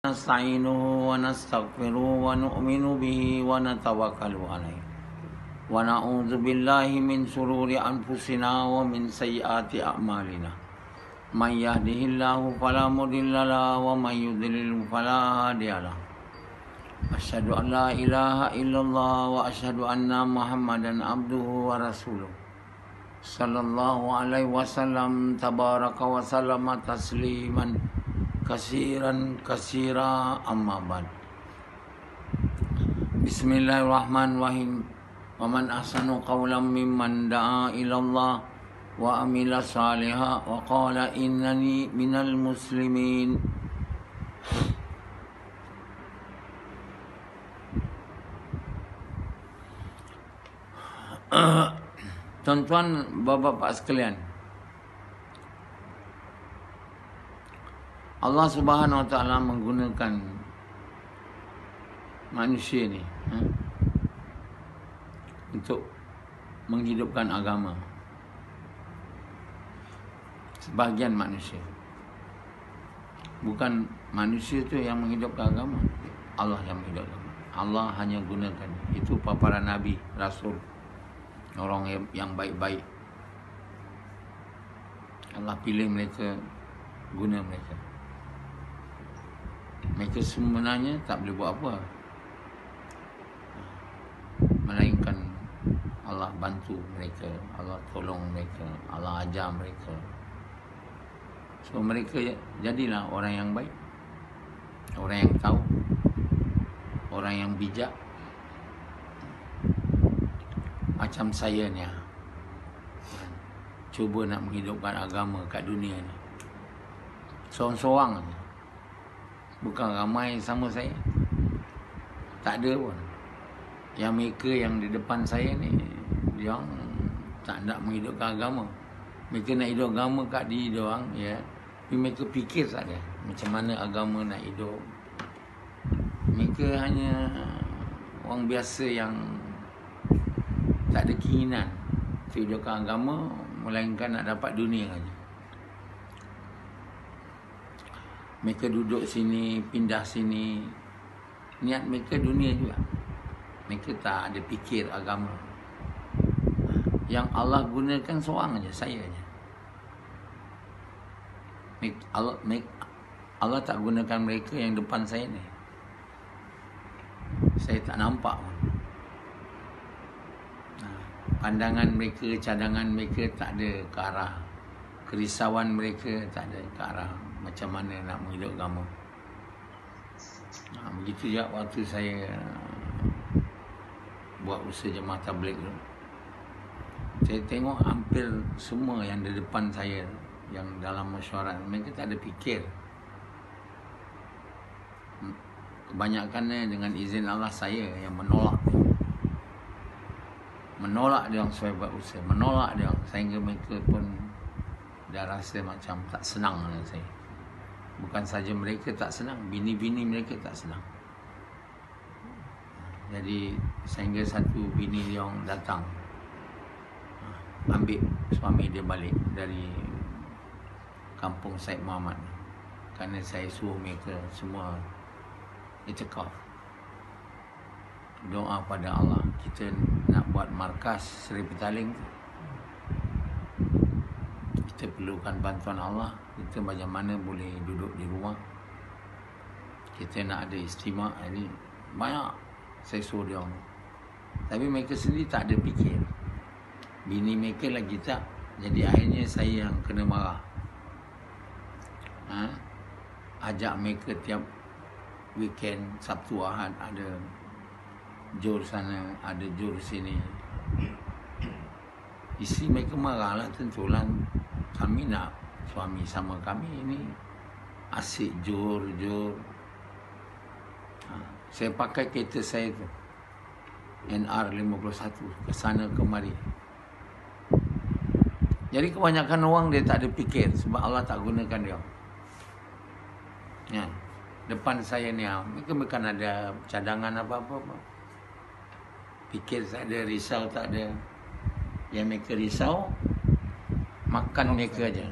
nasta'inuhu wa nastaghfiruhu wa nu'minu bihi wa natawakkalu alaihi wa na'udzu billahi min shururi anfusina wa min sayyiati a'malina may yahdihillahu fala mudilla lahu wa may yudlil fala hadiya lahu asyhadu an la ilaha illallah wa asyhadu anna muhammadan abduhu wa rasuluh sallallahu alaihi wasallam tabaraka wa sallama tasliman kasira amma ba'd. Bismillahirrahmanirrahim. Wa man ahsanu qawlan mimman da'a ila Allah wa amila salihan wa qala innani minal muslimin. Tuan-tuan, bapak-bapak sekalian, Allah Subhanahu Wa Taala menggunakan manusia ni untuk menghidupkan agama. Sebahagian manusia, bukan manusia tu yang menghidupkan agama, Allah yang menghidupkan. Allah hanya gunakan itu para nabi, rasul, orang yang baik-baik. Allah pilih mereka, guna mereka. Mereka sebenarnya tak boleh buat apa, melainkan Allah bantu mereka, Allah tolong mereka, Allah ajar mereka. So mereka jadilah orang yang baik, orang yang tahu, orang yang bijak. Macam saya ni, cuba nak menghidupkan agama kat dunia ni, seorang-seorang ni. Bukan ramai sama saya, tak ada pun. Yang mereka yang di depan saya ni, dia tak nak menghidupkan agama. Mereka nak hidup agama kat diri dia orang, ya. Tapi mereka fikir tak ada macam mana agama nak hidup. Mereka hanya orang biasa yang tak ada keinginan untuk hidupkan agama, melainkan nak dapat dunia saja. Mereka duduk sini, pindah sini, niat mereka dunia juga. Mereka tak ada fikir agama. Yang Allah gunakan seorang aja, saya aja. Allah tak gunakan mereka yang depan saya ni. Saya tak nampak pun. Pandangan mereka, cadangan mereka tak ada ke arah, kerisauan mereka tak ada ke arah macam mana nak menghidup agama. Begitu juga waktu saya buat usaha jemaah tabligh tu. Saya tengok hampir semua yang di depan saya, yang dalam mesyuarat, mereka tak ada fikir. Kebanyakannya dengan izin Allah, saya yang menolak dia orang supaya buat usaha, menolak dia orang, sehingga mereka pun dah rasa macam tak senang dengan saya. Bukan saja mereka tak senang, bini-bini mereka tak senang. Jadi sehingga satu bini dia orang datang, ambil suami dia balik dari kampung Said Muhammad, kerana saya suruh mereka semua itikaf, doa pada Allah. Kita nak buat markas Seri Petaling, kita perlukan bantuan Allah. Kita macam mana boleh duduk di rumah, kita nak ada istimewa. Ini banyak saya suruh dia orang, tapi mereka sendiri tak ada fikir. Bini mereka lagi tak. Jadi akhirnya saya yang kena marah. Ajak mereka tiap weekend, Sabtu Ahad, ada jur sana, ada jur sini. Isteri mereka marahlah, tentulah. Kami nak suami sama kami ini asyik jur. Saya pakai kereta saya tu, NR51, ke sana kemari. Jadi kebanyakan orang dia tak ada fikir, sebab Allah tak gunakan dia. Ya. Depan saya ni, mereka bukan ada cadangan apa-apa. Fikir tak ada, risau tak ada. Yang mereka risau, makan mereka aja.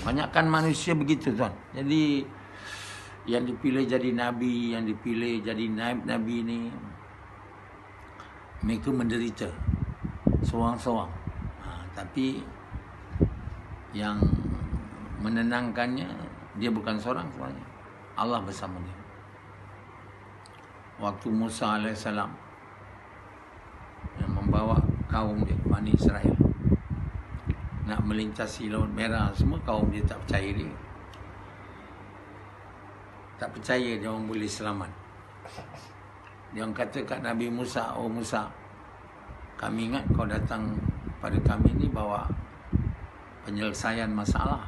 Banyakkan manusia begitu, tuan. Jadi yang dipilih jadi nabi, yang dipilih jadi naib nabi ni, mereka menderita seorang-seorang. Tapi yang menenangkannya, dia bukan seorang sebenarnya, Allah bersama dia. Waktu Musa AS yang membawa kaum dia, Bani Israel, nak melintasi Laut Merah, semua kaum dia tak percaya dia. Tak percaya dia orang boleh selamat. Dia orang kata kat Nabi Musa, "Oh Musa, kami ingat kau datang pada kami ni bawa penyelesaian masalah.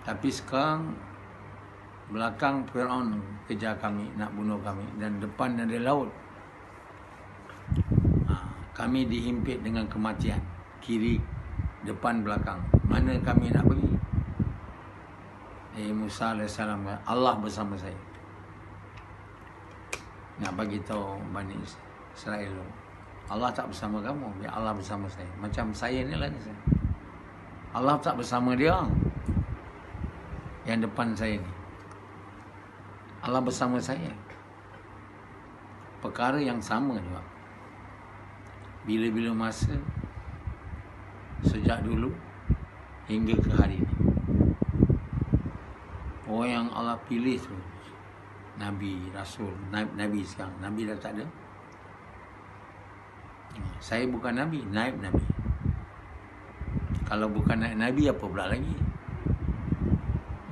Tapi sekarang belakang Firaun kejar kami, nak bunuh kami, dan depan ada laut. Kami dihimpit dengan kematian, kiri, depan, belakang. Mana kami nak pergi?" Musa AS, Allah bersama saya. Nak bagi tahu Bani Israel, Allah tak bersama kamu, biar Allah bersama saya. Macam saya ni lah ni. Allah tak bersama dia yang depan saya ni. Allah bersama saya. Perkara yang sama juga. Bila-bila masa, sejak dulu hingga ke hari ini, orang yang Allah pilih tu, Nabi, Rasul, Nabi sekarang. Nabi dah tak ada. Saya bukan Nabi, naib Nabi. Kalau bukan naib Nabi, apa pula lagi?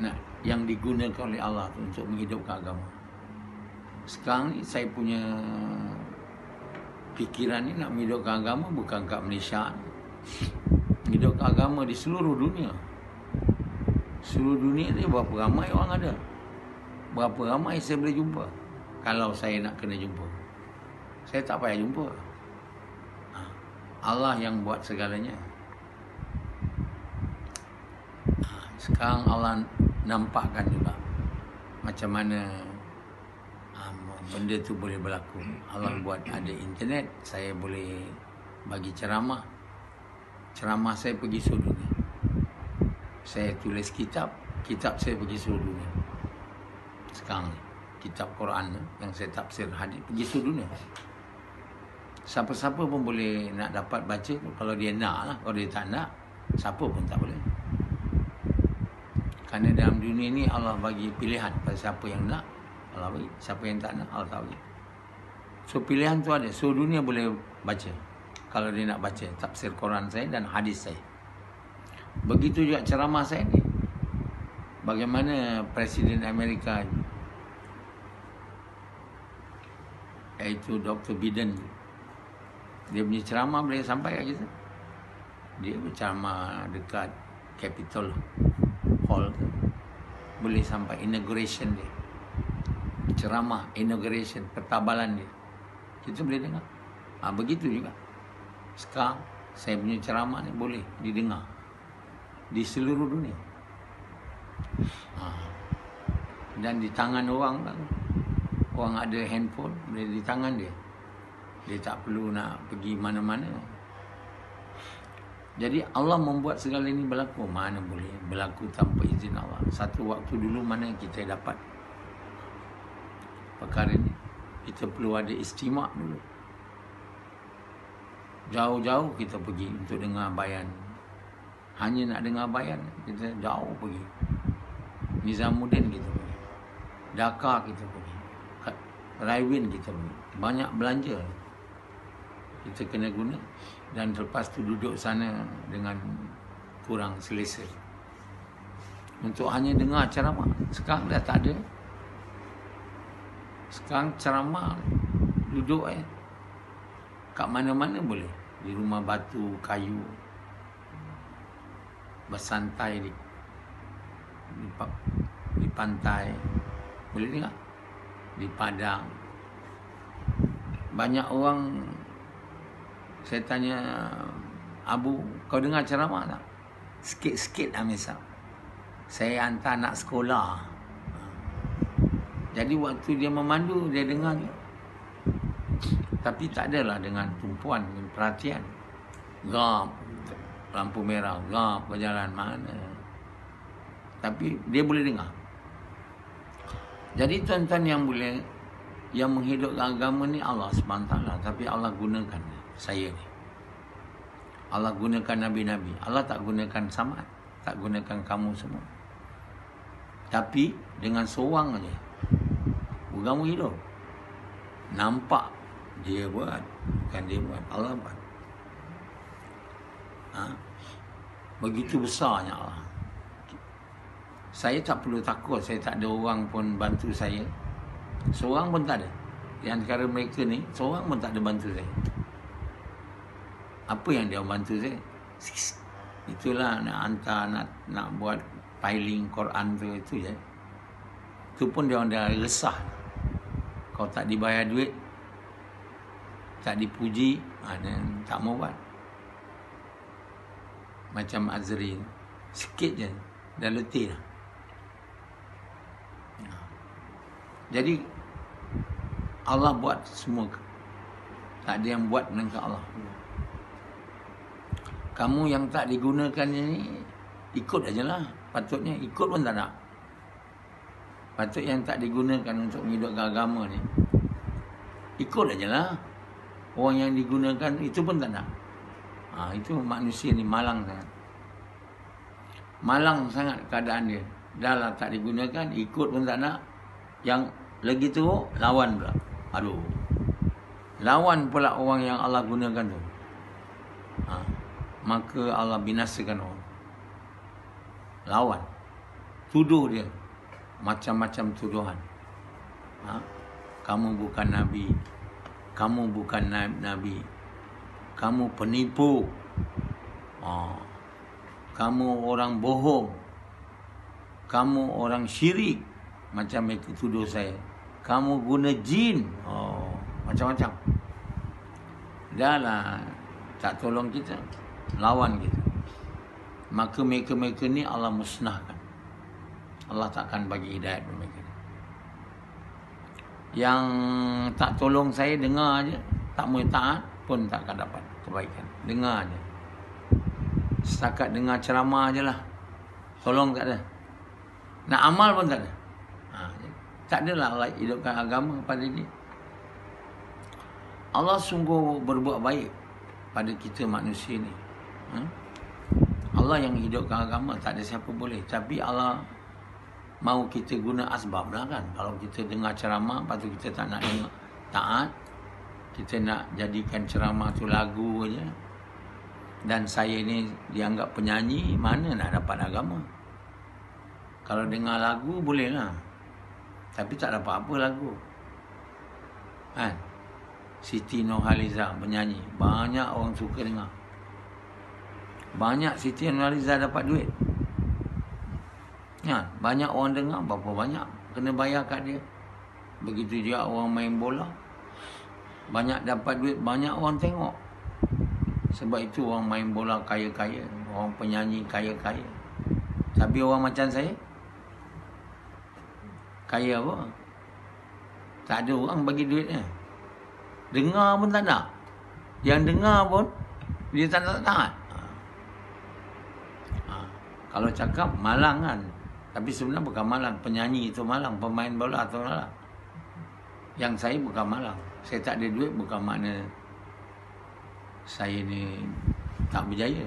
Nah, yang digunakan oleh Allah tu untuk menghidupkan agama. Sekarang ni saya punya fikiran ni nak menghidupkan agama bukan kat Malaysia. Menghidupkan agama di seluruh dunia. Seluruh dunia ni berapa ramai orang ada? Berapa ramai saya boleh jumpa? Kalau saya nak kena jumpa, saya tak payah jumpa. Allah yang buat segalanya. Sekarang Allah nampakkan juga macam mana benda tu boleh berlaku. Allah buat ada internet, saya boleh bagi ceramah. Ceramah saya pergi seluruh dunia. Saya tulis kitab, kitab saya pergi seluruh dunia. Sekarang ni, kitab Quran yang saya tafsir hadis pergi seluruh dunia. Siapa-siapa pun boleh nak dapat baca tu, kalau dia nak lah. Kalau dia tak nak, siapa pun tak boleh. Kerana dalam dunia ni Allah bagi pilihan pada siapa yang nak, Allah bagi. Siapa yang tak nak, Allah tak bagi. So pilihan tu ada, seluruh dunia boleh baca. Kalau dia nak baca tafsir Quran saya dan hadis saya. Begitu juga ceramah saya ni. Bagaimana Presiden Amerika, iaitu Dr. Biden, dia punya ceramah boleh sampai kat kita. Dia berceramah dekat Capitol Hall tu, boleh sampai inauguration dia. Ceramah inauguration, pertabalan dia, kita boleh dengar. Begitu juga sekarang saya punya ceramah ni boleh didengar di seluruh dunia. Dan di tangan orang kan, orang ada handphone, boleh di tangan dia. Dia tak perlu nak pergi mana-mana. Jadi Allah membuat segala ini berlaku. Mana boleh berlaku tanpa izin Allah. Satu waktu dulu mana kita dapat perkara ini, kita perlu ada istimak dulu. Jauh-jauh kita pergi untuk dengar bayan. Hanya nak dengar bayan, kita jauh pergi. Nizamuddin kita pergi, Dhaka kita pergi, Raiwin kita pergi. Banyak belanja kita kena guna. Dan lepas tu duduk sana dengan kurang selesa untuk hanya dengar ceramah. Sekarang dah tak ada. Sekarang ceramah duduk kat mana-mana boleh. Di rumah batu, kayu, bersantai di pantai, boleh dengar. Di padang. Banyak orang, saya tanya, Abu, kau dengar ceramah tak? Sikit-sikit lah misal. Saya hantar anak sekolah. Jadi waktu dia memandu, dia dengar je. Tapi tak adalah dengan tumpuan, dengan perhatian. Gap, lampu merah, gap, berjalan mana. Tapi dia boleh dengar. Jadi tuan-tuan yang menghidupkan agama ni Allah SWT. Tapi Allah gunakan saya ni. Allah gunakan Nabi-Nabi. Allah tak gunakan Samad. Tak gunakan kamu semua. Tapi dengan seorang aja agama hidup. Nampak dia buat. Bukan dia buat. Allah buat. Begitu besarnya Allah. Saya tak perlu takut. Saya tak ada orang pun bantu saya. Seorang pun tak ada. Di antara mereka ni, seorang pun tak ada bantu saya. Apa yang dia bantu saya? Itulah nak hantar, nak buat filing Quran tu, itu je. Itu pun dia orang dah resah. Kau tak dibayar duit, tak dipuji, dan tak mau buat. Macam Azri, sikit je, dah letih dah. Jadi Allah buat semua. Tak ada yang buat melainkan Allah. Kamu yang tak digunakan ni, ikut aja lah. Patutnya ikut pun tak nak. Patut yang tak digunakan untuk menghidupkan agama ni, ikut aja lah. Orang yang digunakan itu pun tak nak. Itu manusia ni malang sangat. Malang sangat keadaan dia. Dah lah tak digunakan, ikut pun tak nak. Yang lagi teruk, lawan pula. Aduh. Lawan pula orang yang Allah gunakan tu. Maka Allah binasakan orang. Lawan. Tuduh dia. Macam-macam tuduhan. Kamu bukan Nabi. Kamu bukan Nabi. Kamu penipu. Kamu orang bohong. Kamu orang syirik. Macam itu tuduh saya. Kamu guna jin. Macam-macam. Dah lah. Tak tolong kita. Lawan kita. Maka mereka-mereka ni Allah musnahkan. Allah takkan bagi hidayat kepada mereka. Yang tak tolong saya, dengar aja. Tak mau taat pun tak akan dapat kebaikan. Dengar aja. Setakat dengar ceramah aje lah. Tolong tak ada. Nak amal pun tak ada. Tak adalah Allah hidupkan agama pada dia. Allah sungguh berbuat baik pada kita manusia ni. Allah yang hidupkan agama, tak ada siapa boleh. Tapi Allah mau kita guna asbab lah kan. Kalau kita dengar ceramah, lepas tu kita tak nak dengar taat, kita nak jadikan ceramah tu lagu aja, dan saya ni dianggap penyanyi, mana nak dapat agama? Kalau dengar lagu boleh lah, tapi tak dapat apa lagu kan. Siti Nurhaliza penyanyi, banyak orang suka dengar. Banyak Siti Nurhaliza dapat duit ya, banyak orang dengar, berapa banyak kena bayar kat dia. Begitu juga orang main bola, banyak dapat duit, banyak orang tengok. Sebab itu orang main bola kaya-kaya, orang penyanyi kaya-kaya. Tapi orang macam saya, kaya apa? Tak ada orang bagi duitnya. Dengar pun tak nak. Yang dengar pun dia tak nak taat. Kalau cakap malang kan, tapi sebenarnya bukan malang. Penyanyi itu malang, pemain bola atau malang. Yang saya bukan malang. Saya tak ada duit bukan makna saya ni tak berjaya.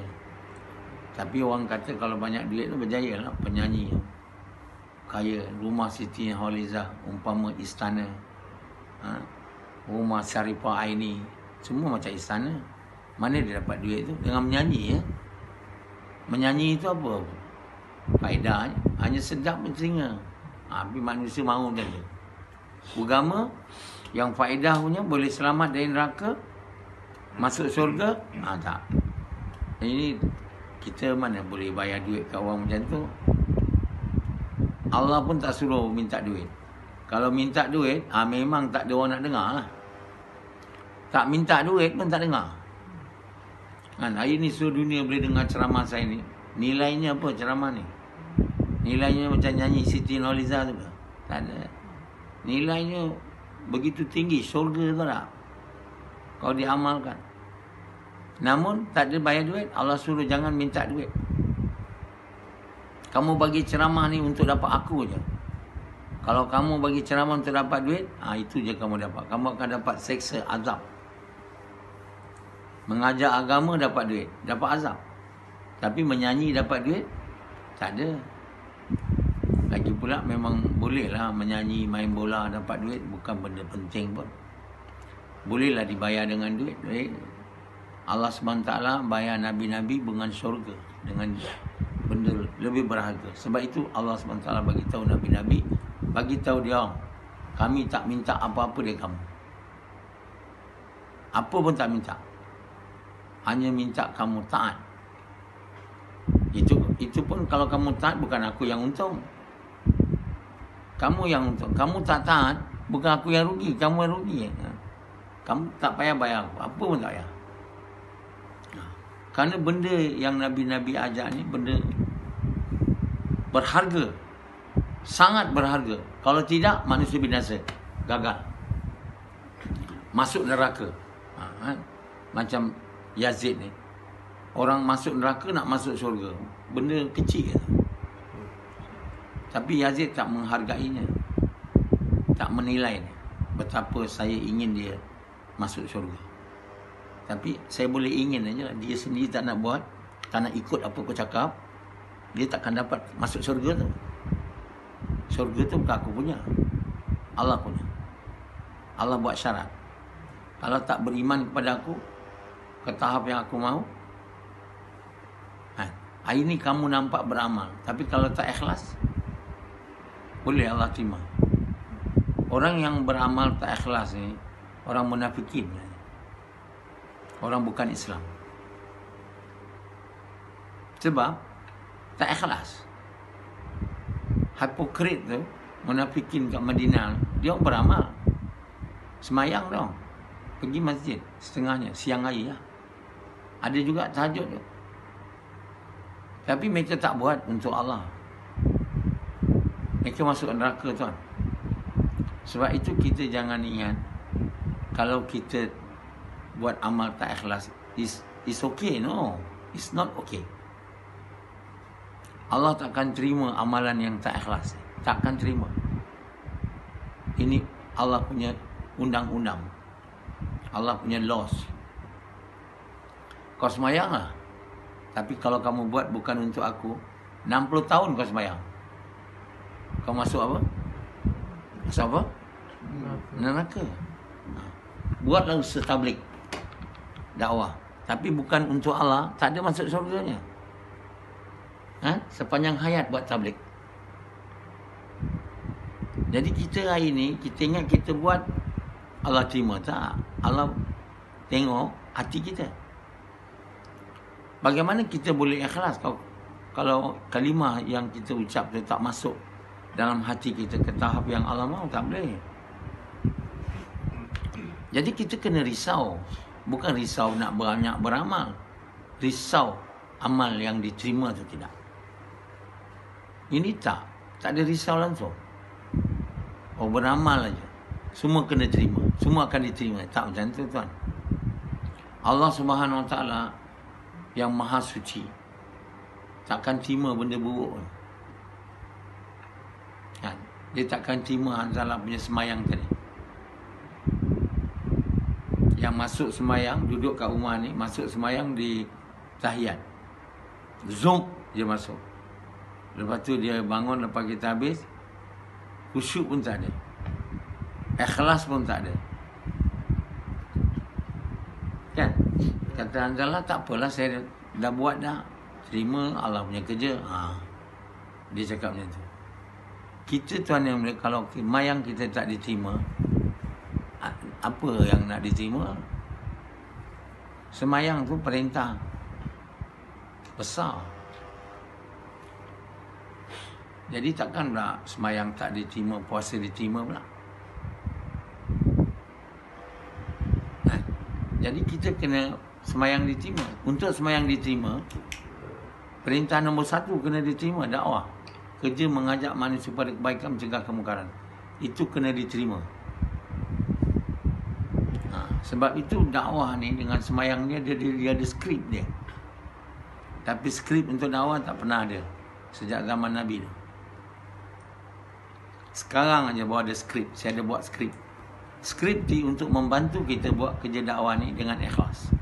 Tapi orang kata kalau banyak duit tu berjaya lah. Penyanyi kaya, rumah Siti Nurhaliza umpama istana, rumah Syarifah Aini, semua macam istana. Mana dia dapat duit tu? Dengan menyanyi ya. Menyanyi itu apa? Faedahnya hanya sedap bertelinga. Tapi manusia mahu macam tu. Agama yang faedah punya boleh selamat dari neraka, masuk syurga, tak. Ini kita mana boleh bayar duit kat orang macam tu. Allah pun tak suruh minta duit. Kalau minta duit, memang tak ada orang nak dengar lah. Tak minta duit pun tak dengar. Kan, hari ni seluruh dunia boleh dengar ceramah saya ni. Nilainya apa ceramah ni? Nilainya macam nyanyi Siti Nurhaliza tu ke? Tak ada. Nilainya begitu tinggi, syurga tu tak? Kalau diamalkan. Namun tak ada bayar duit, Allah suruh jangan minta duit. Kamu bagi ceramah ni untuk dapat aku je. Kalau kamu bagi ceramah untuk dapat duit, itu je kamu dapat. Kamu akan dapat seksa, azab. Mengajar agama dapat duit, dapat azab. Tapi menyanyi dapat duit, tak ada. Lagi pula memang bolehlah menyanyi, main bola dapat duit, bukan benda penting pun. Bolehlah dibayar dengan duit. Allah SWT bayar Nabi-Nabi dengan syurga, dengan benda lebih berharga. Sebab itu Allah SWT bagi tahu Nabi-Nabi, bagi tahu dia, kami tak minta apa-apa dari kamu. Apa pun tak minta. Hanya minta kamu taat. Itu pun kalau kamu taat, bukan aku yang untung. Kamu yang untung. Kamu tak taat, bukan aku yang rugi, kamu yang rugi. Kamu tak payah bayar aku, apa pun tak payah. Kerana benda yang Nabi-Nabi ajar ni benda berharga. Sangat berharga. Kalau tidak, manusia binasa. Gagal. Masuk neraka. Macam Yazid ni. Orang masuk neraka nak masuk syurga. Benda kecil. Tapi Yazid tak menghargainya. Tak menilai betapa saya ingin dia masuk syurga. Tapi saya boleh ingin aja. Dia sendiri tak nak buat, tak nak ikut apa aku cakap, dia takkan dapat masuk syurga tu. Syurga tu bukan aku punya, Allah punya. Allah buat syarat. Kalau tak beriman kepada aku ke tahap yang aku mahu, hari ni kamu nampak beramal, tapi kalau tak ikhlas, boleh Allah terima. Orang yang beramal tak ikhlas ni orang munafikin, orang bukan Islam. Sebab tak ikhlas. Hipokrit tu, munafikin kat Madinah, dia beramal, semayang dong, pergi masjid setengahnya, siang hari lah. Ada juga tahajud tu. Tapi mereka tak buat untuk Allah. Mereka masuk neraka tuan. Sebab itu kita jangan ingat, kalau kita buat amal tak ikhlas, it's okay. No, it's not okay. Allah takkan terima amalan yang tak ikhlas. Takkan terima. Ini Allah punya undang-undang. Allah punya laws. Kau semayang lah. Tapi kalau kamu buat bukan untuk aku, 60 tahun kau semayang, kau masuk apa? Masuk apa? Neraka. Buatlah usaha tabligh, dakwah. Tapi bukan untuk Allah, tak ada masuk syurganya. Sepanjang hayat buat tabligh. Jadi kita hari ni, kita ingat kita buat, Allah terima. Tak. Allah tengok hati kita. Bagaimana kita boleh ikhlas kalau kalimah yang kita ucap tu tak masuk dalam hati kita ke tahap yang Allah mahu? Tak boleh. Jadi kita kena risau. Bukan risau nak banyak beramal, risau amal yang diterima atau tidak. Ini tak ada risau langsung. Oh, beramal aja, semua kena terima, semua akan diterima. Tak macam tu tuan. Allah Subhanahu Wa Taala yang maha suci takkan terima benda buruk. Dia takkan terima Hanzalah punya semayang tadi. Yang masuk semayang, duduk kat rumah ni, masuk semayang di tahiyat, zoom dia masuk. Lepas tu dia bangun lepas kita habis, khusyuk pun tak ada, ikhlas pun tak ada. Kan? Kata Hanzalah, tak apalah, saya dah buat dah, terima Allah punya kerja. Dia cakap macam tu. Kita tuan yang boleh, kalau mayang kita tak diterima, apa yang nak diterima? Semayang tu perintah besar. Jadi takkan pula semayang tak diterima, puasa diterima pula. Jadi kita kena semayang diterima. Untuk semayang diterima, perintah nombor 1 kena diterima, dakwah. Kerja mengajak manusia pada kebaikan, mencegah kemungkaran. Itu kena diterima. Sebab itu dakwah ni dengan semayang dia ada skrip dia. Tapi skrip untuk dakwah tak pernah ada. Sejak zaman Nabi tu. Sekarang aja baru ada skrip. Saya ada buat skrip. Skrip ni untuk membantu kita buat kerja dakwah ni dengan ikhlas.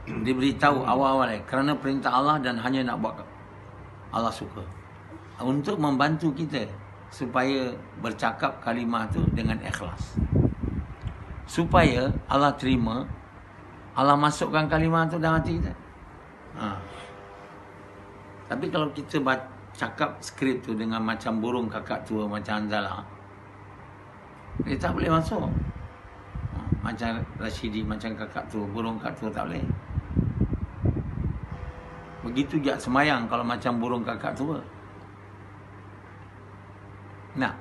Diberitahu awal-awal kerana perintah Allah dan hanya nak buat Allah suka. Untuk membantu kita supaya bercakap kalimah tu dengan ikhlas. Supaya Allah terima, Allah masukkan kalimah tu dalam hati kita. Tapi kalau kita cakap skrip tu dengan macam burung kakak tua, macam Anzala, dia tak boleh masuk. Macam Rashidi, macam kakak tua, burung kakak tua tak boleh. Begitu juga semayang kalau macam burung kakak tua. Nah,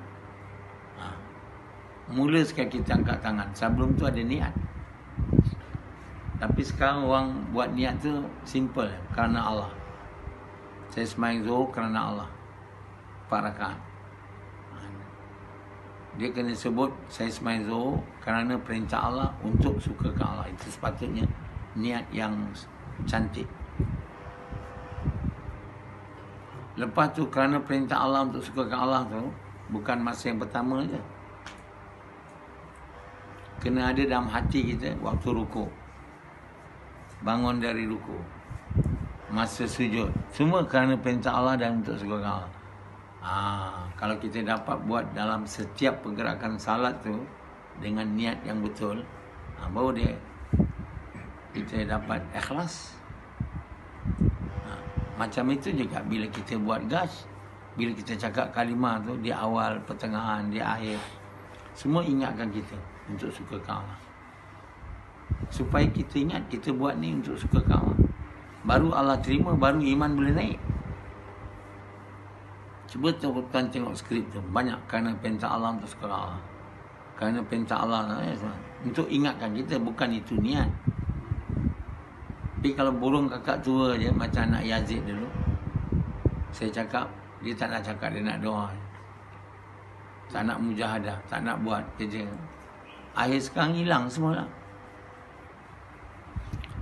mula sekali kita angkat tangan. Sebelum tu ada niat. Tapi sekarang orang buat niat tu simple, kerana Allah. Saya semayang Zuhur kerana Allah. 4 rakaat. Dia kena sebut saya semayang Zuhur kerana perintah Allah untuk sukakan Allah. Itu sepatutnya niat yang cantik. Lepas tu kerana perintah Allah untuk sukakan Allah tu bukan masa yang pertama je. Kena ada dalam hati kita waktu rukuk. Bangun dari rukuk. Masa sujud. Semua kerana perintah Allah dan untuk sukakan Allah. Kalau kita dapat buat dalam setiap pergerakan salat tu dengan niat yang betul, baru kita dapat ikhlas. Macam itu juga bila kita buat gas, bila kita cakap kalimah tu di awal, pertengahan, di akhir, semua ingatkan kita untuk sukakan Allah. Supaya kita ingat kita buat ni untuk sukakan Allah. Baru Allah terima, baru iman boleh naik. Cuba tuan tengok skrip tu, banyak kerana perintah Allah untuk sukakan Allah. Kerana perintah Allah untuk ingatkan kita, bukan itu niat. Tapi kalau burung kakak tua je, macam anak Yazid dulu, saya cakap, dia tak nak cakap, dia nak doa. Tak nak mujahadah, tak nak buat kerja. Akhir sekarang hilang semua lah.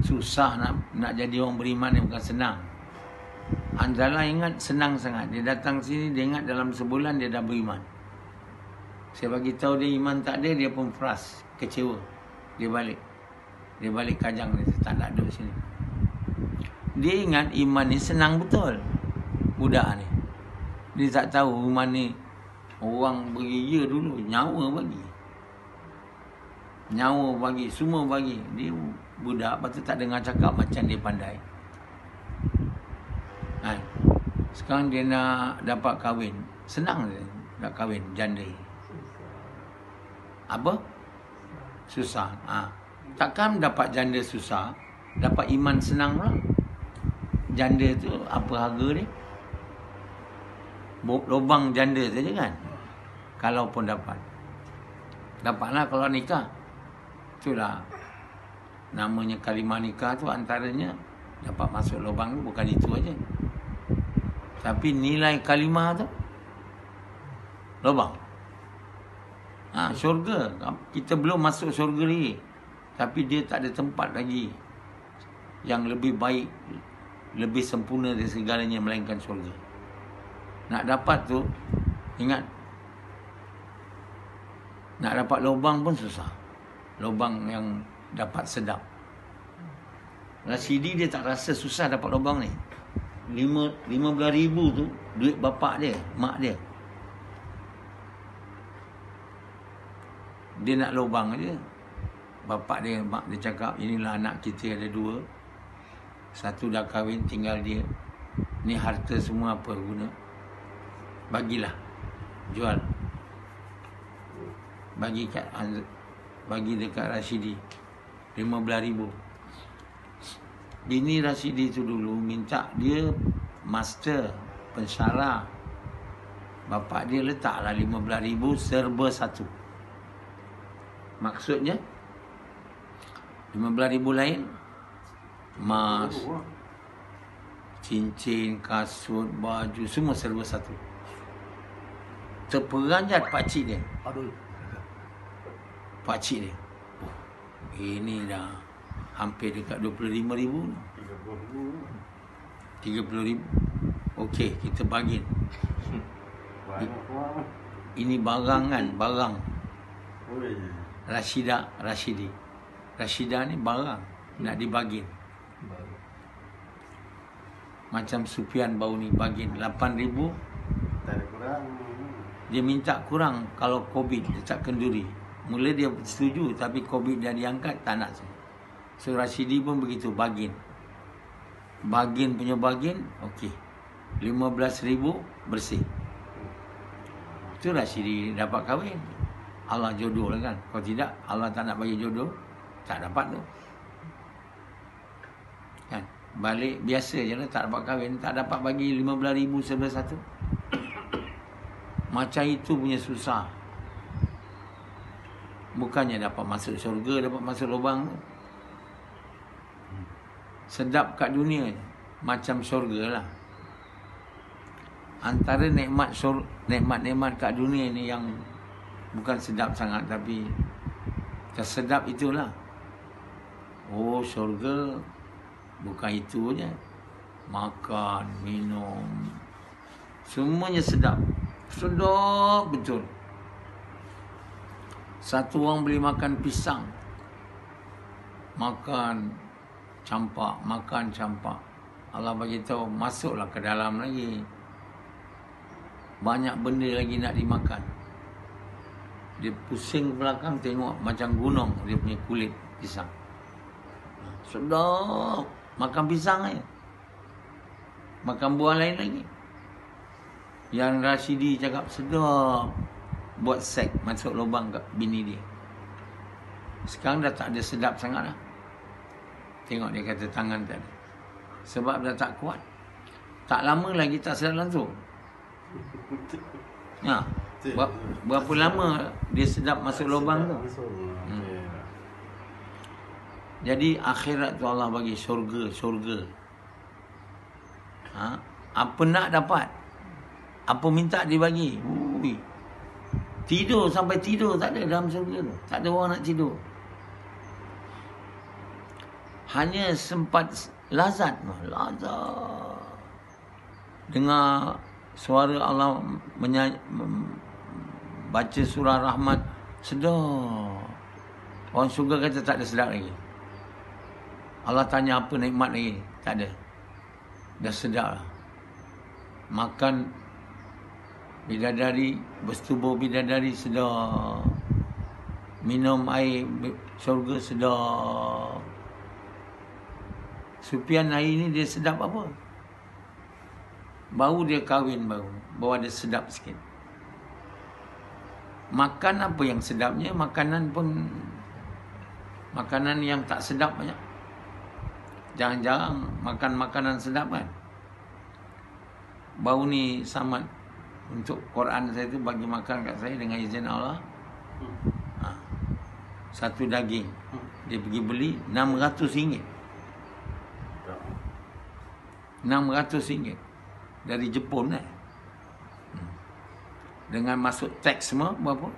Susah nak jadi orang beriman ni, bukan senang. Anzala ingat senang sangat. Dia datang sini, dia ingat dalam sebulan dia dah beriman. Saya bagi tahu dia iman tak ada, dia pun frust, kecewa. Dia balik Kajang, dia tak nak duduk sini. Dia ingat iman ni senang betul. Budak ni, dia tak tahu iman ni orang bagi ya dulu, nyawa bagi, semua bagi. Dia budak, lepas tu tak dengar cakap macam dia pandai. Sekarang dia nak dapat kahwin, senang je nak kahwin janda. Apa? Susah. Takkan dapat janda susah, dapat iman senang pula. Janda tu apa harga dia? Lubang janda saja kan. Kalau pun dapatlah kalau nikah. Itulah namanya kalimah nikah tu, antaranya dapat masuk lubang tu, bukan itu aja. Tapi nilai kalimah tu lubang. Syurga. Kita belum masuk syurga lagi. Tapi dia tak ada tempat lagi yang lebih baik, lebih sempurna dari segalanya melainkan syurga. Nak dapat tu, ingat, nak dapat lubang pun susah. Lubang yang dapat sedap. Rashidi dia tak rasa susah dapat lubang ni. 15,000 tu duit bapak dia, mak dia. Dia nak lubang aja. Bapak dia, mak dia cakap, inilah anak kita ada 2. Satu dah kahwin, tinggal dia. Ni harta semua apa guna? Bagilah. Jual. Bagi dekat Rashidi 15,000. Bini Rashidi tu dulu minta dia master pensyarah. Bapak dia letaklah 15,000 serba satu. Maksudnya 15,000 lain emas, cincin, kasut, baju, semua serba satu. Terperanjat pakcik dia. Pakcik dia, ini dah hampir dekat 25,000. 30,000. Okey, kita bagi. Ini barang kan, barang. Rashidi. Rashidah ni barang nak dibagi. Macam Sufian bau ni bagi 8,000. Tak ada kurang. Dia minta kurang kalau COVID dia tak kenduri. Mula dia setuju tapi COVID dah diangkat tak nak. So Rashidi pun begitu bagin. Bagin punya bagin okey. 15,000 bersih. Itu Rashidi dapat kahwin. Allah jodoh lah kan. Kalau tidak Allah tak nak bagi jodoh, tak dapat tu. Kan? Balik biasa je lah, tak dapat kahwin, tak dapat bagi 15,000 sebelah satu. Macam itu punya susah. Bukannya dapat masuk syurga, dapat masuk lubang tu. Sedap kat dunia macam syurga lah. Antara nikmat-nikmat kat dunia ni yang bukan sedap sangat tapi tersedap itulah. Oh, syurga bukan itu je. Makan, minum, semuanya sedap. Sedap betul. Satu orang boleh makan pisang, makan campak. Allah bagi tahu masuklah ke dalam lagi. Banyak benda lagi nak dimakan. Dia pusing ke belakang tengok macam gunung dia punya kulit pisang. Sedap. Makan pisang aja. Makan buah lain lagi. Yang Rashidi cakap sedap. Buat seks masuk lubang kat bini dia. Sekarang dah tak ada sedap sangat lah. Tengok dia kata tangan tak ada. Sebab dah tak kuat. Tak lama lagi tak sedap langsung. Ya. Berapa lama dia sedap masuk lubang tu. Jadi akhirat tu Allah bagi syurga. Apa nak dapat? Apa minta dibagi. Tidur sampai tidur tak ada dalam syurga tu. Tak ada orang nak tidur. Hanya sempat lazat. Dengar suara Allah baca surah Rahmat. Sedap. Orang syurga kata tak ada sedap lagi. Allah tanya apa nikmat lagi? Tak ada. Dah sedap lah. Makan bidadari, bersetubuh bidadari sedap. Minum air syurga sedap. Sufian hari ni dia sedap apa? Baru dia kahwin baru ada sedap sikit. Makan apa yang sedapnya? Makanan yang tak sedap banyak. Jarang-jarang makan makanan sedap kan. Baru ni Samad untuk Quran saya tu bagi makan kat saya dengan izin Allah. Satu daging dia pergi beli RM600. RM600 dari Jepun kan. Dengan masuk teks semua berapa?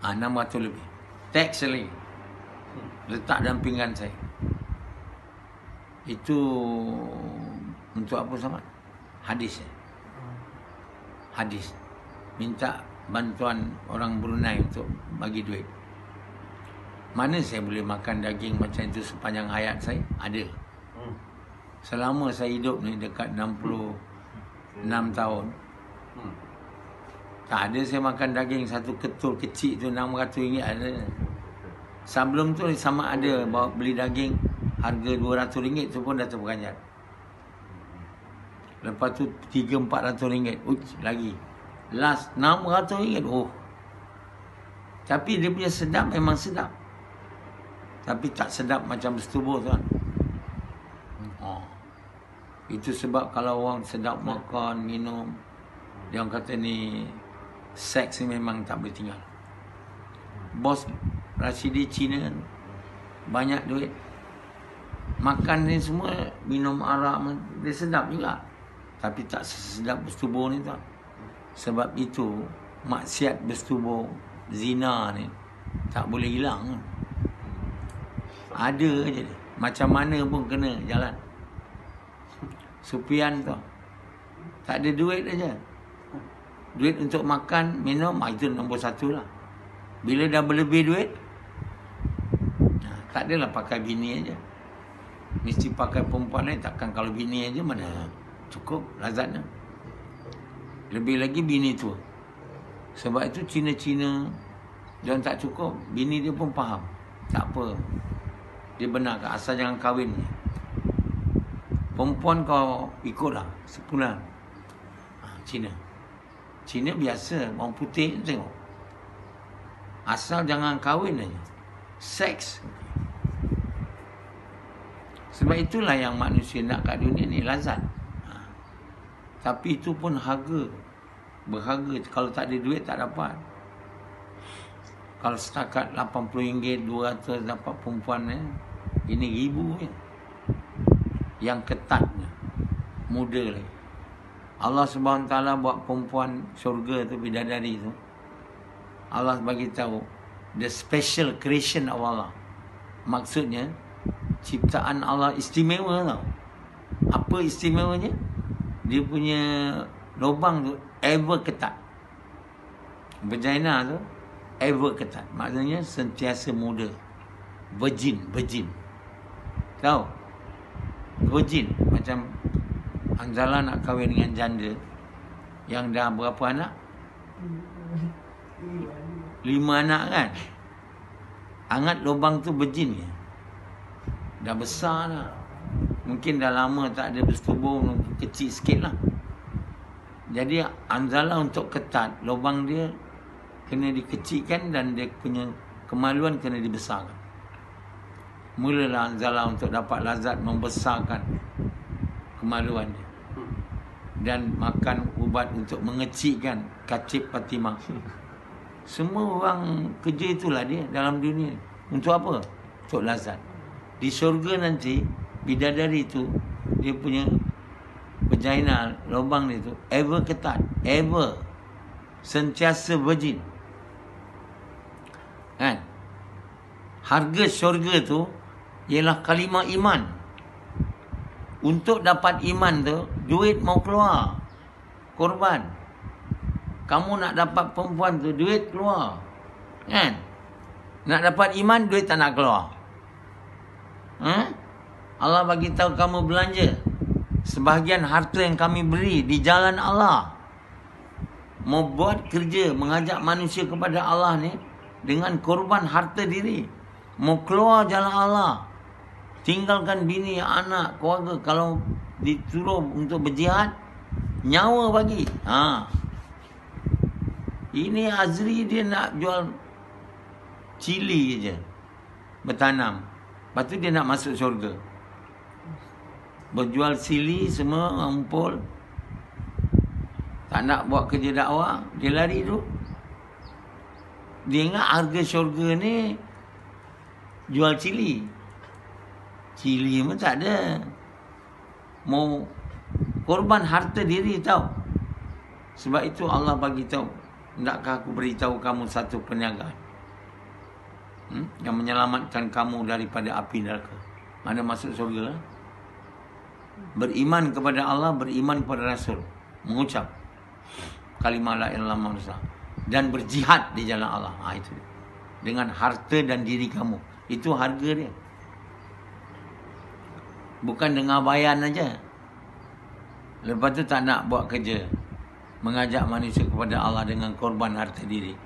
600 lebih. Teks lagi. Letak dalam pinggan saya. Itu untuk apa sama? Hadis. Hadis. Minta bantuan orang Brunei untuk bagi duit. Mana saya boleh makan daging macam itu sepanjang hayat saya? Ada. Selama saya hidup ni dekat 66 tahun. Tak ada saya makan daging satu ketul kecil tu RM600 ada. Sebelum tu sama ada bawa beli daging harga RM200 tu pun dah terperanjat. Lepas tu RM300-400 lagi. Last RM600. Oh. Tapi dia punya sedap memang sedap. Tapi tak sedap macam bersetubuh tuan. Itu sebab kalau orang sedap makan, minum, dia orang kata ni seks ni memang tak boleh tinggal. Bos Rashidi Cina banyak duit. Makan ni semua, minum arak dia sedap juga. Tapi tak sesedap bersetubuh ni tuan. Sebab itu maksiat bersetubuh, zina ni tak boleh hilang. Ada je dia. Macam mana pun kena jalan. Sufian tu tak ada duit aja. Duit untuk makan, minum, itu nombor satu lah. Bila dah berlebih duit, tak adalah pakai bini aja. Mesti pakai perempuan lain. Takkan kalau bini aja mana cukup lazatnya. Lebih lagi bini tu. Sebab itu Cina-Cina dia tak cukup. Bini dia pun faham. Tak apa. Dia benarkan asal jangan kahwin. Perempuan kau ikutlah sebulan. Cina. Cina biasa. Orang putih tengok. Asal jangan kahwin aja. Seks. Sebab itulah yang manusia nak kat dunia ni, lazat. Tapi itu pun harga. Berharga. Kalau tak ada duit tak dapat. Kalau setakat RM80, 200 dapat perempuan ini ribu je. Yang ketatnya. Muda lagi. Allah SWT buat perempuan syurga tu, bidadari tu. Allah bagi tahu the special creation of Allah. Maksudnya ciptaan Allah istimewa tau. Apa istimewanya? Dia punya lubang tu ever ketat. Vagina tu ever ketat. Maksudnya sentiasa muda. Virgin. Tahu? Virgin. Macam Anzala nak kahwin dengan janda yang dah berapa anak? 5 anak kan? Angat lubang tu virgin je. Dah besar lah. Mungkin dah lama tak ada bersetubuh, kecil sikit lah. Jadi Anzala untuk ketat, lubang dia kena dikecilkan dan dia punya kemaluan kena dibesarkan. Mulalah Anzala untuk dapat lazat membesarkan kemaluan dia. Dan makan ubat untuk mengecilkan kacip Fatimah. Semua orang kerja itulah dia dalam dunia. Untuk apa? Untuk lazat. Di syurga nanti, bidadari itu, dia punya vagina, lubang dia tu ever ketat. Ever. Sentiasa virgin. Kan? Harga syurga tu ialah kalimah iman. Untuk dapat iman tu, duit mau keluar. Korban. Kamu nak dapat perempuan tu, duit keluar. Kan? Nak dapat iman, duit tak nak keluar. Allah bagi tahu kamu belanja. Sebahagian harta yang kami beri di jalan Allah. Mau buat kerja, mengajak manusia kepada Allah ni, dengan korban harta diri. Mau keluar jalan Allah. Tinggalkan bini, anak, keluarga. Kalau disuruh untuk berjihad, nyawa bagi. Ini Azri dia nak jual cili je. Bertanam. Lepas tu dia nak masuk syurga. Berjual cili semua, ngumpul. Tak nak buat kerja dakwah, dia lari tu. Dia ingat harga syurga ni jual cili. Cili pun tak ada. Mau korban harta diri tau. Sebab itu Allah bagi tahu, hendakkah aku beritahu kamu satu perniagaan yang menyelamatkan kamu daripada api neraka. Mana masuk surga? Beriman kepada Allah, beriman kepada Rasul, mengucap kalimah la ilaha illallah dan berjihad di jalan Allah. Itu dia. Dengan harta dan diri kamu. Itu harga dia. Bukan dengar bayan aja. Lepas tu tak nak buat kerja. Mengajak manusia kepada Allah dengan korban harta diri.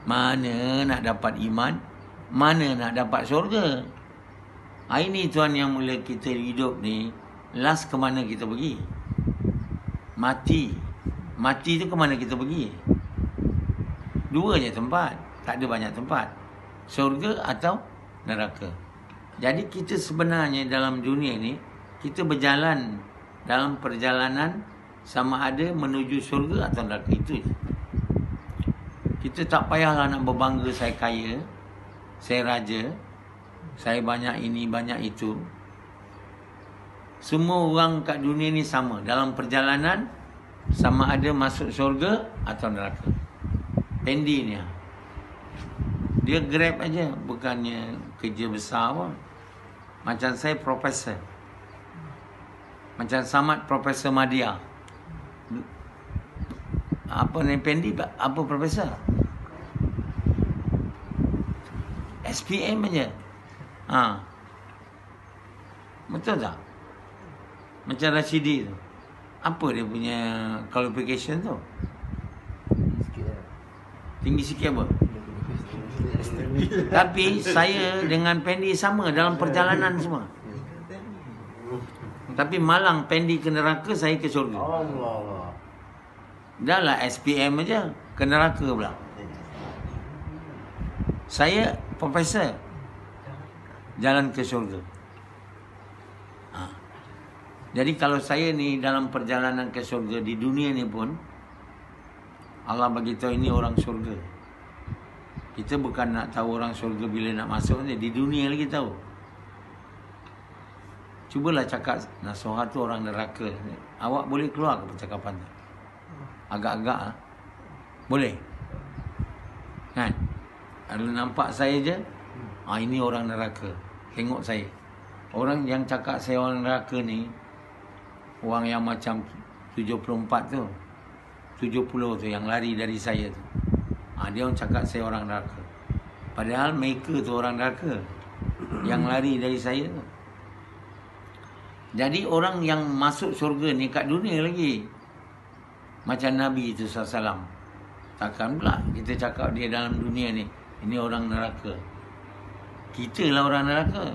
Mana nak dapat iman? Mana nak dapat syurga? Ini tuan yang mula kita hidup ni. Last ke mana kita pergi? Mati. Mati tu ke mana kita pergi? 2 je tempat. Tak ada banyak tempat. Syurga atau neraka. Jadi kita sebenarnya dalam dunia ni, kita berjalan dalam perjalanan sama ada menuju syurga atau neraka. Itu je. Kita tak payahlah nak berbangga saya kaya, saya raja, saya banyak ini, banyak itu. Semua orang kat dunia ni sama. Dalam perjalanan, sama ada masuk syurga atau neraka. Pendi ni. Dia grab aja. Bukannya kerja besar pun. Macam saya profesor. Macam Samad Profesor Madya. Apa ni Pendi? Apa profesor? SPM aja. Betul tak? Macam Rashidi tu. Apa dia punya qualification tu? Tinggi sikit apa? Tapi saya dengan Pendi sama dalam perjalanan semua. Tapi malang Pendi ke neraka, saya ke syurga. Allah. Dah lah SPM aja, ke neraka pula. Saya profesor, jalan ke syurga. Jadi kalau saya ni dalam perjalanan ke syurga di dunia ni pun, Allah bagi tahu ini orang syurga. Kita bukan nak tahu orang syurga bila nak masuk ni, di dunia lagi tahu. Cubalah cakap nasihat tu orang neraka. Awak boleh keluar ke percakapan tu? Agak-agak boleh. Kan? Kalau nampak saya je, ini orang neraka. Tengok saya. Orang yang cakap saya orang neraka ni, orang yang macam 74 tu, 70 tu yang lari dari saya tu. Dia orang cakap saya orang neraka. Padahal mereka tu orang neraka yang lari dari saya tu. Jadi orang yang masuk syurga ni kat dunia lagi. Macam Nabi itu SAW. Takkan pula kita cakap dia dalam dunia ni, ini orang neraka. Kita lah orang neraka.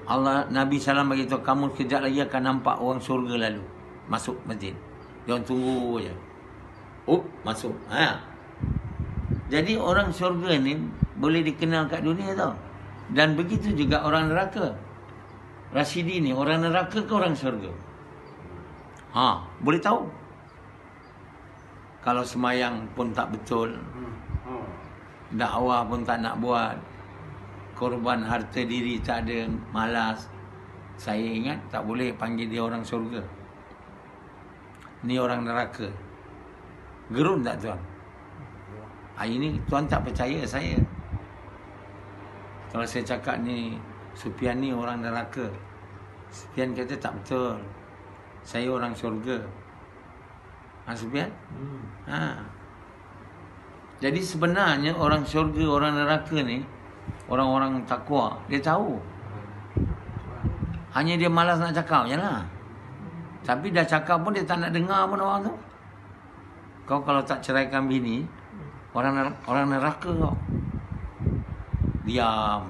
Allah, Nabi SAW beritahu, kamu kejap lagi akan nampak orang syurga lalu masuk masjid. Dia orang tunggu je. Masuk. Jadi orang syurga ni boleh dikenal kat dunia tau. Dan begitu juga orang neraka. Rashidi ni orang neraka ke orang syurga? Boleh tahu. Kalau semayang pun tak betul, dakwah pun tak nak buat, korban harta diri tak ada, malas, saya ingat tak boleh panggil dia orang syurga. Ni orang neraka. Gerun tak tuan? Ini tuan tak percaya saya. Kalau saya cakap ni Sufian ni orang neraka, Sufian kata tak betul, saya orang syurga. Sufian? Jadi sebenarnya orang syurga, orang neraka ni, orang-orang takwa, dia tahu. Hanya dia malas nak cakap je lah. Tapi dah cakap pun dia tak nak dengar pun orang tu. Kau kalau tak ceraikan bini, orang neraka kau. Diam.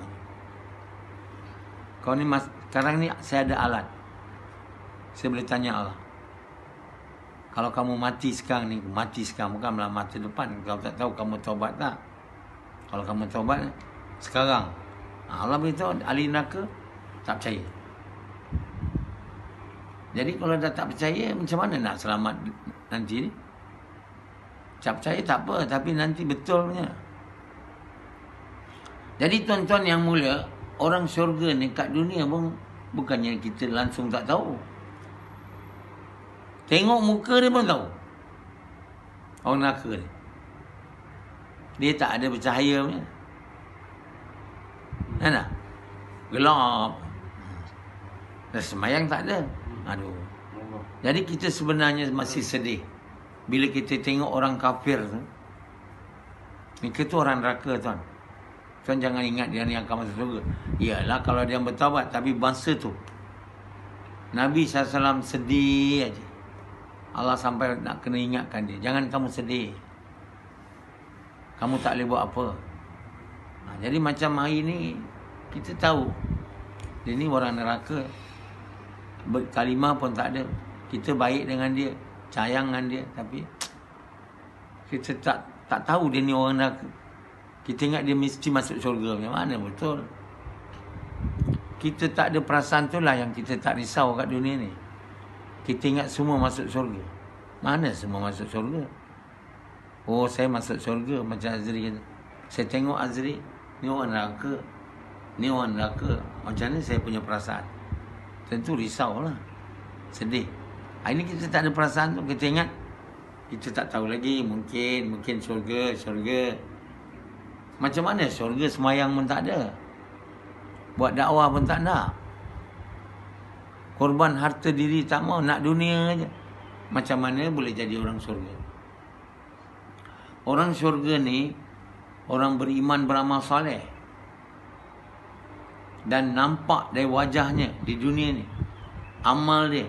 Kau ni sekarang ni saya ada alat. Saya boleh tanya Allah. Kalau kamu mati sekarang ni, mati sekarang, bukan dalam masa depan. Kau tak tahu kamu taubat tak? Kalau kamu taubat sekarang, Allah beritahu ahli neraka tak percaya. Jadi kalau dah tak percaya, macam mana nak selamat nanti ni? Tak percaya tak apa, tapi nanti betul punya. Jadi tuan-tuan yang mulia, orang syurga ni kat dunia pun bukannya kita langsung tak tahu. Tengok muka dia pun tahu. Orang neraka ni. Dia tak ada bercahaya punya. Kan tak? Gelap. Dan semayang tak ada. Aduh. Jadi kita sebenarnya masih sedih bila kita tengok orang kafir tu. Mereka tu orang neraka tuan. Tuan jangan ingat dia ni akan masuk surga. Iyalah kalau dia bertaubat. Tapi bangsa tu, Nabi SAW sedih aja. Allah sampai nak kena ingatkan dia. Jangan kamu sedih. Kamu tak boleh buat apa. Jadi macam hari ni, kita tahu dia ni orang neraka. Kalimah pun tak ada. Kita baik dengan dia, sayang dengan dia, tapi kita tak tahu dia ni orang neraka. Kita ingat dia mesti masuk syurga. Macam mana betul? Kita tak ada perasaan tu lah yang kita tak risau kat dunia ni. Kita ingat semua masuk syurga. Mana semua masuk syurga? Oh, saya masuk syurga macam Azri kata. Saya tengok Azri, ni orang neraka. Ni orang neraka. Macam mana saya punya perasaan? Tentu risau lah. Sedih. Hari ni kita tak ada perasaan tu. Kita ingat, kita tak tahu lagi. Mungkin syurga. Macam mana syurga semayang pun tak ada? Buat dakwah pun tak nak. Korban harta diri tak mau, nak dunia aja. Macam mana boleh jadi orang syurga? Orang syurga ni orang beriman, beramal soleh, dan nampak dari wajahnya di dunia ni amal dia.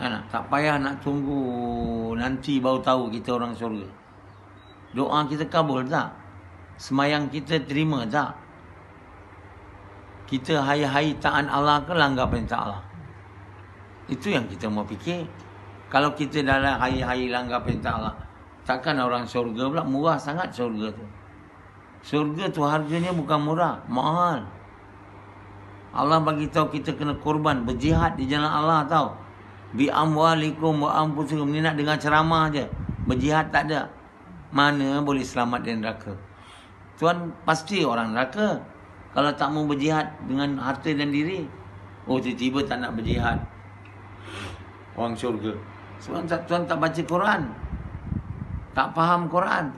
Tak payah nak tunggu nanti baru tahu kita orang syurga. Doa kita kabul tak? Semayang kita terima tak? Kita hai-hai taat Allah ke langgar perintah Allah? Itu yang kita mau fikir. Kalau kita dalam hai-hai langgar perintah Allah, takkan orang syurga pula? Murah sangat syurga tu. Syurga tu harganya bukan murah, mahal. Allah bagi tahu kita kena korban, berjihad di jalan Allah tahu. Bi amwalikum wa anfusikum. Ni nak dengar ceramah je. Berjihad tak ada. Mana boleh selamat dari neraka? Tuan pasti orang neraka kalau tak mau berjihad dengan harta dan diri. Oh, tiba-tiba tak nak berjihad. Orang syurga. Sebab tuan tak baca Quran, tak faham Quran.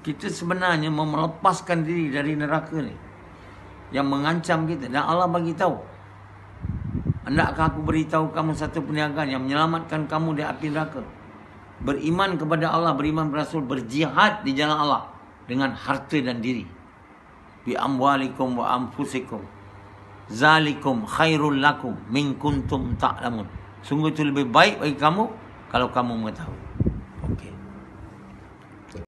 Kita sebenarnya mau melepaskan diri dari neraka ni yang mengancam kita. Dan Allah bagi tahu, hendakkah aku beritahu kamu satu perniagaan yang menyelamatkan kamu dari api neraka? Beriman kepada Allah, beriman berasul, berjihad di jalan Allah dengan harta dan diri. Bi amwalikum wa anfusikum. Zalikum khairul lakum min kuntum ta'lamun. Sungguh itu lebih baik bagi kamu kalau kamu mengetahui.